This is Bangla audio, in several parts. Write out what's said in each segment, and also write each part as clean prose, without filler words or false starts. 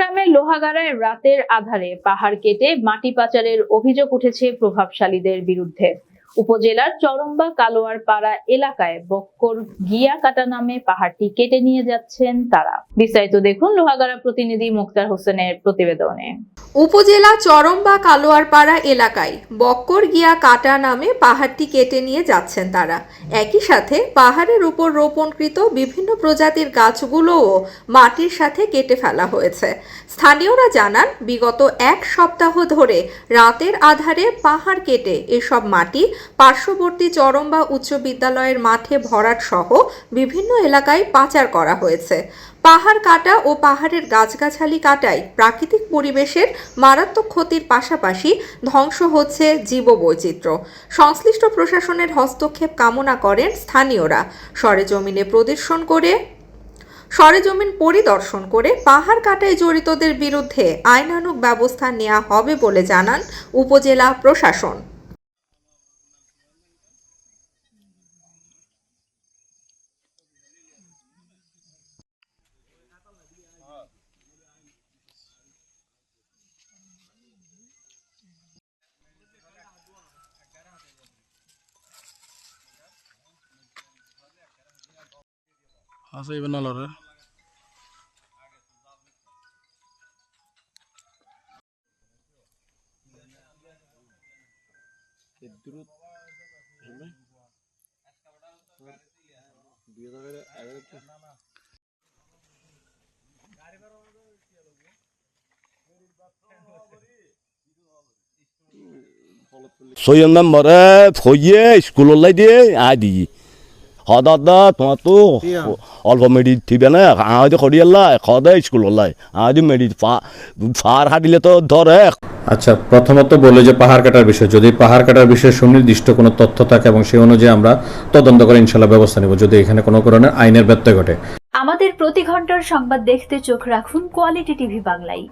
চট্টগ্রামের লোহাগাড়ায় রাতের আধারে পাহাড় কেটে মাটি পাচারের অভিযোগ উঠেছে প্রভাবশালীদের বিরুদ্ধে। উপজেলার চরম্বা কালোয়ারপাড়া এলাকায় বক্কর গিয়া কাটা নামে পাহাড়টি কেটে নিয়ে যাচ্ছেন তারা। বিস্তারিত দেখুন লোহাগাড়া প্রতিনিধি মুক্তার হোসেনের প্রতিবেদনে। উপজেলা চরম্বা কালোয়ারপাড়া এলাকায় বক্কর গিয়া কাটা নামে পাহাড়টি কেটে নিয়ে যাচ্ছেন তারা। একই সাথে পাহাড়ের উপর রোপণকৃত বিভিন্ন প্রজাতির গাছগুলোও মাটির সাথে কেটে ফেলা হয়েছে। স্থানীয়রা জানান, বিগত এক সপ্তাহ ধরে রাতের আধারে পাহাড় কেটে এসব মাটি পার্শ্ববর্তী চরম্বা উচ্চ বিদ্যালয়ের মাঠে ভরাট সহ বিভিন্ন এলাকায় পাচার করা হয়েছে। পাহাড় কাটা ও পাহাড়ের গাছগাছালি কাটায় প্রাকৃতিক পরিবেশের মারাত্মক ক্ষতির পাশাপাশি ধ্বংস হচ্ছে জীববৈচিত্র্য। সংশ্লিষ্ট প্রশাসনের হস্তক্ষেপ কামনা করেন স্থানীয়রা। সরেজমিন পরিদর্শন করে পাহাড় কাটায় জড়িতদের বিরুদ্ধে আইনানুগ ব্যবস্থা নেওয়া হবে বলে জানান উপজেলা প্রশাসন। আছে ইবেন নালরে ছয় নম্বরে ফইয়ে স্কুললাই দিয়ে আদি হদা তোমার তো অল্প মেডি থিবে না আদি করিয়াল্লা খদে স্কুললাই আদি মেডি ফার হাঁটিলে তো ধরে। আচ্ছা, প্রথমত বলে যে পাহাড় কাটার বিষয়, যদি পাহাড় কাটার বিষয়ে সুনির্দিষ্ট কোনো তথ্য থাকে এবং সেই অনুযায়ী আমরা তদন্ত করে ইনশাল্লাহ ব্যবস্থা নেব যদি এখানে কোনো ধরনের আইনের ব্যত্যয় ঘটে। আমাদের প্রতি ঘন্টার সংবাদ দেখতে চোখ রাখুন কোয়ালিটি টিভি বাংলায়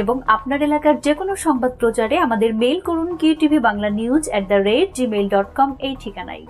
এবং আপনার এলাকার যে কোনো সংবাদ প্রচারে আমাদের মেইল করুন QTV Bangla News@gmail.com এই ঠিকানায়।